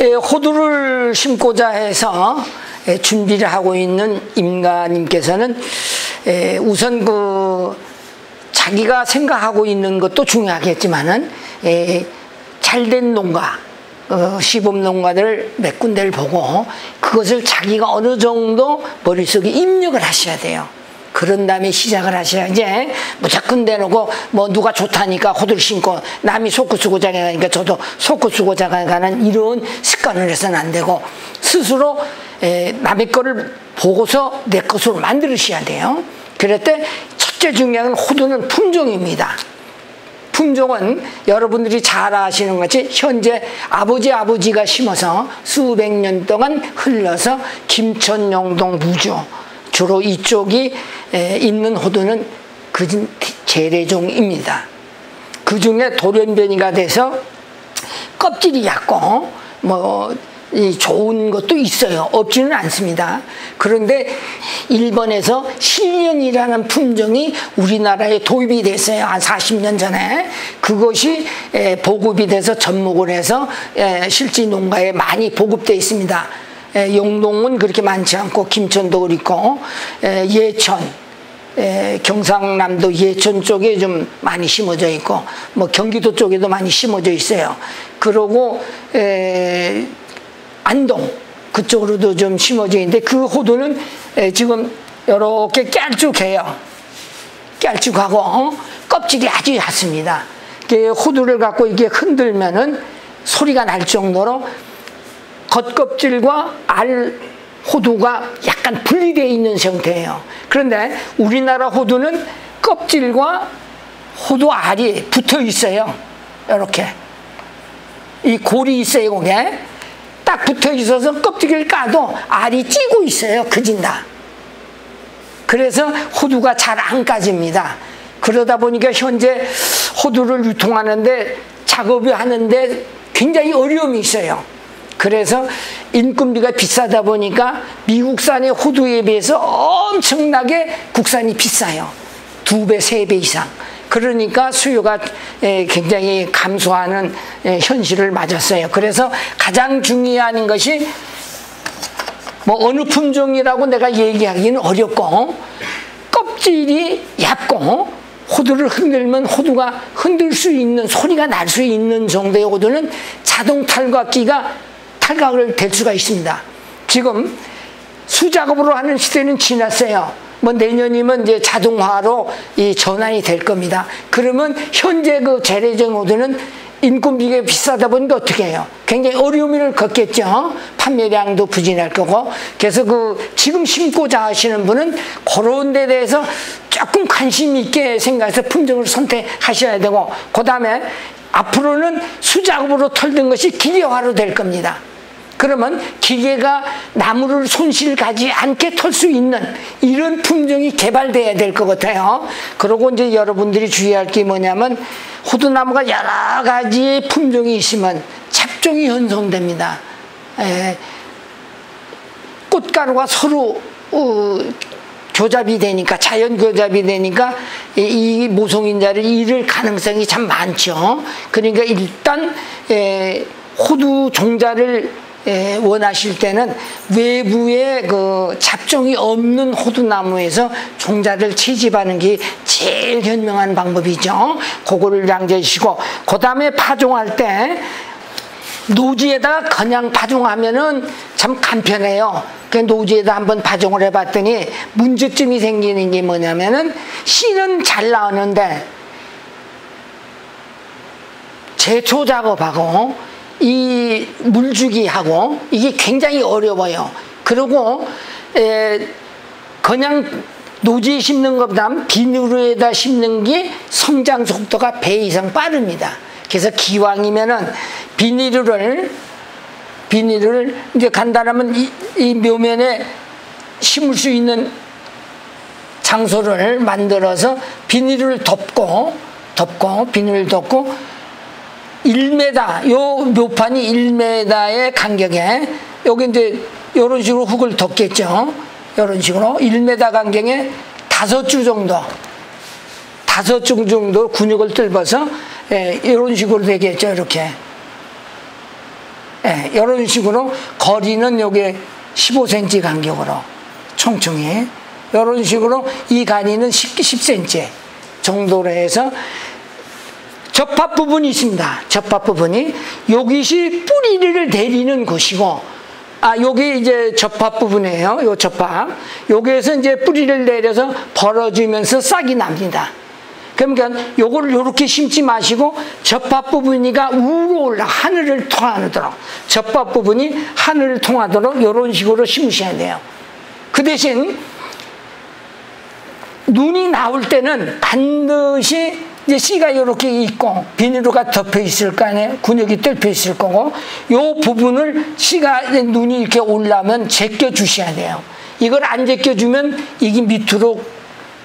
호두를 심고자 해서 준비를 하고 있는 임가님께서는 우선 자기가 생각하고 있는 것도 중요하겠지만은 잘된 농가, 시범 농가들 몇 군데를 보고 그것을 자기가 어느 정도 머릿속에 입력을 하셔야 돼요. 그런 다음에 시작을 하셔야지 무조건 대놓고 뭐 누가 좋다니까 호두를 심고 남이 속구수고장에 가니까 저도 속구수고장에 가는 이런 습관을 해서는 안 되고 스스로 남의 거를 보고서 내 것으로 만들으셔야 돼요. 그럴 때 첫째 중요한 호두는 품종입니다. 품종은 여러분들이 잘 아시는 것이 현재 아버지가 심어서 수백 년 동안 흘러서 김천, 영동, 무주 주로 이쪽이 있는 호두는 그 재래종입니다. 그 중에 돌연변이가 돼서 껍질이 얇고 좋은 것도 있어요. 없지는 않습니다. 그런데 일본에서 신령이라는 품종이 우리나라에 도입이 됐어요. 한 40년 전에. 그것이 보급이 돼서 접목을 해서 실지 농가에 많이 보급되어 있습니다. 영동은 그렇게 많지 않고 김천도 그렇고 예천, 경상남도 예천 쪽에 좀 많이 심어져 있고 뭐 경기도 쪽에도 많이 심어져 있어요. 그러고 안동 그쪽으로도 좀 심어져 있는데 그 호두는 지금 이렇게 깔쭉해요. 깔쭉하고 껍질이 아주 얇습니다. 호두를 갖고 이게 흔들면은 소리가 날 정도로 겉껍질과 알 호두가 약간 분리되어 있는 형태예요. 그런데 우리나라 호두는 껍질과 호두 알이 붙어 있어요. 이렇게 이 골이 있어요. 그게 딱 붙어 있어서 껍질을 까도 알이 찌고 있어요. 그진다. 그래서 호두가 잘 안 까집니다. 그러다 보니까 현재 호두를 유통하는데 작업을 하는데 굉장히 어려움이 있어요. 그래서 인건비가 비싸다 보니까 미국산의 호두에 비해서 엄청나게 국산이 비싸요. 2배, 3배 이상. 그러니까 수요가 굉장히 감소하는 현실을 맞았어요. 그래서 가장 중요한 것이 뭐 어느 품종이라고 내가 얘기하기는 어렵고 껍질이 얇고 호두를 흔들면 호두가 흔들 수 있는 소리가 날 수 있는 정도의 호두는 자동 탈각기가 탈각을 될 수가 있습니다. 지금 수작업으로 하는 시대는 지났어요. 뭐 내년이면 이제 자동화로 이 전환이 될 겁니다. 그러면 현재 그 재래종 호두는 인건비가 비싸다 보니까 어떻게 해요? 굉장히 어려움을 겪겠죠. 판매량도 부진할 거고. 그래서 지금 심고자 하시는 분은 그런 데 대해서 조금 관심 있게 생각해서 품종을 선택하셔야 되고, 그 다음에 앞으로는 수작업으로 털던 것이 기계화로 될 겁니다. 그러면 기계가 나무를 손실 가지 않게 털 수 있는 이런 품종이 개발돼야 될 것 같아요. 그리고 이제 여러분들이 주의할 게 뭐냐면 호두나무가 여러 가지 품종이 있으면 잡종이 형성됩니다. 꽃가루가 서로 교잡이 되니까, 자연 교잡이 되니까 이 모성인자를 잃을 가능성이 참 많죠. 그러니까 일단 호두 종자를 원하실 때는 외부에 그 잡종이 없는 호두나무에서 종자를 채집하는 게 제일 현명한 방법이죠. 그거를 양지하시고, 그 다음에 파종할 때 노지에다가 그냥 파종하면은 참 간편해요. 그 노지에다 한번 파종을 해봤더니 문제점이 생기는 게 뭐냐면은 씨는 잘 나오는데 제초 작업하고 이 물주기하고 이게 굉장히 어려워요. 그리고 그냥 노지에 심는 것보다 비닐에다 심는 게 성장 속도가 배 이상 빠릅니다. 그래서 기왕이면은 비닐을 이제 간단하면 이 묘면에 심을 수 있는 장소를 만들어서 비닐을 덮고 비닐을 덮고 1m, 요 묘판이 1m의 간격에 여기 이제 이런 식으로 흙을 덮겠죠. 이런 식으로 1m 간격에 5주 정도 근육을 뜰어서 이런 식으로 되겠죠. 이렇게 예, 이런 식으로 거리는 요게 15cm 간격으로 총총히 이런 식으로 이 간이는 10cm 정도로 해서 접합 부분이 있습니다. 접합 부분이 여기시 뿌리를 내리는 곳이고, 요게 이제 접합 부분이에요. 요 접합. 여기에서 이제 뿌리를 내려서 벌어지면서 싹이 납니다. 그러니까 요거를 요렇게 심지 마시고 접합 부분이가 우로 올라 하늘을 통하도록, 접합 부분이 하늘을 통하도록 요런 식으로 심으셔야 돼요. 그 대신 눈이 나올 때는 반드시 이제 씨가 이렇게 있고 비닐로가 덮여 있을 거 아니에요. 근육이 뚫혀 있을 거고, 요 부분을 씨가 눈이 이렇게 올라오면 제껴 주셔야 돼요. 이걸 안 제껴 주면 이게 밑으로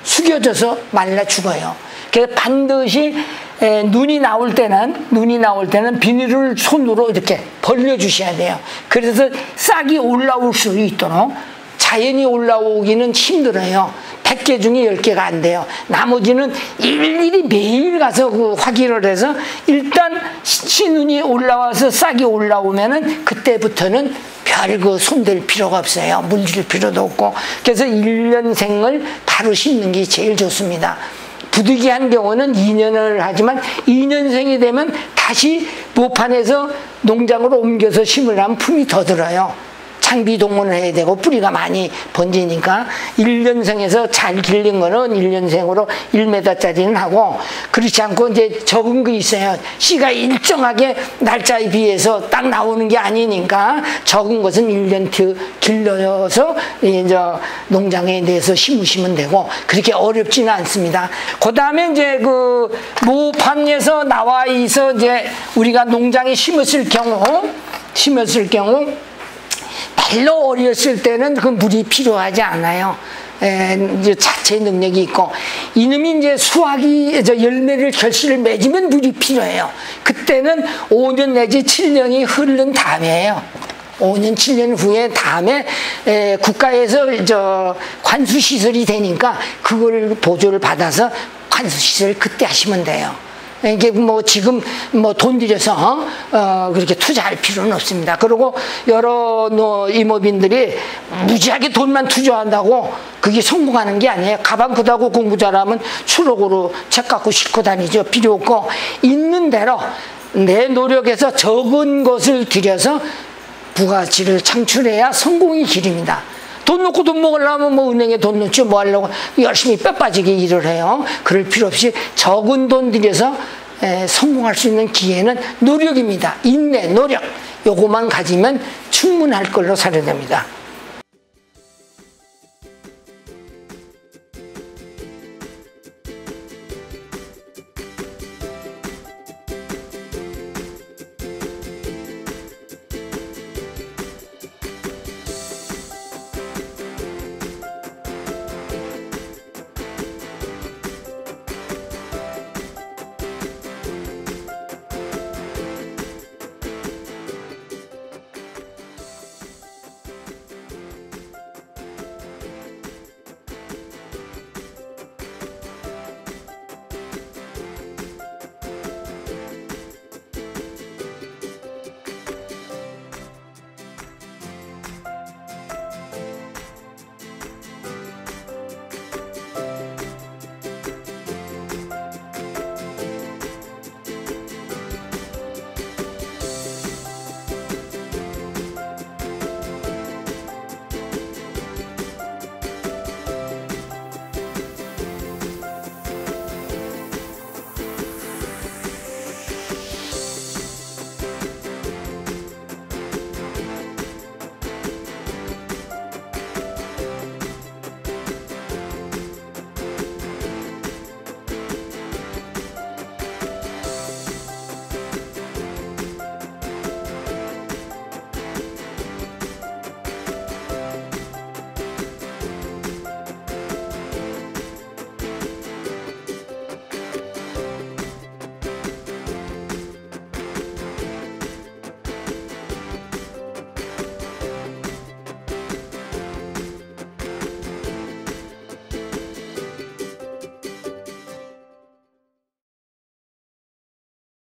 숙여져서 말라 죽어요. 그래서 반드시 눈이 나올 때는 비닐을 손으로 이렇게 벌려 주셔야 돼요. 그래서 싹이 올라올 수 있도록. 자연이 올라오기는 힘들어요. 100개 중에 10개가 안 돼요. 나머지는 일일이 매일 가서 확인을 해서 일단 씨눈이 올라와서 싹이 올라오면은 그때부터는 별 손댈 필요가 없어요. 물질 필요도 없고. 그래서 1년생을 바로 심는 게 제일 좋습니다. 부득이한 경우는 2년을 하지만 2년생이 되면 다시 모판에서 농장으로 옮겨서 심으려면 품이 더 들어요. 장비 동원을 해야 되고 뿌리가 많이 번지니까 1년생에서 잘 길린 거는 1년생으로 1m짜리는 하고, 그렇지 않고 이제 적은 거 있어요. 씨가 일정하게 날짜에 비해서 딱 나오는 게 아니니까 적은 것은 1년 길러서 이제 농장에 내서 심으시면 되고, 그렇게 어렵지는 않습니다. 그 다음에 이제 그 모판에서 나와 있어 이제 우리가 농장에 심었을 경우 별로 어렸을 때는 그 물이 필요하지 않아요. 이제 자체 능력이 있고, 이놈이 이제 수확이 열매를 결실을 맺으면 물이 필요해요. 그때는 5년 내지 7년이 흐른 다음에요. 5년 7년 후에 다음에 국가에서 관수 시설이 되니까 그걸 보조를 받아서 관수 시설 그때 하시면 돼요. 이게 뭐 지금 뭐 돈 들여서 그렇게 투자할 필요는 없습니다. 그리고 여러 임업인들이 무지하게 돈만 투자한다고 그게 성공하는 게 아니에요. 가방 크다고 공부 잘하면 추록으로 책 갖고 싣고 다니죠. 필요 없고, 있는 대로 내 노력에서 적은 것을 들여서 부가치를 창출해야 성공의 길입니다. 돈 놓고 돈 먹으려면 뭐 은행에 돈 넣죠. 뭐 하려고 열심히 뼈 빠지게 일을 해요. 그럴 필요 없이 적은 돈 들여서 성공할 수 있는 기회는 노력입니다. 인내, 노력. 요거만 가지면 충분할 걸로 사료됩니다.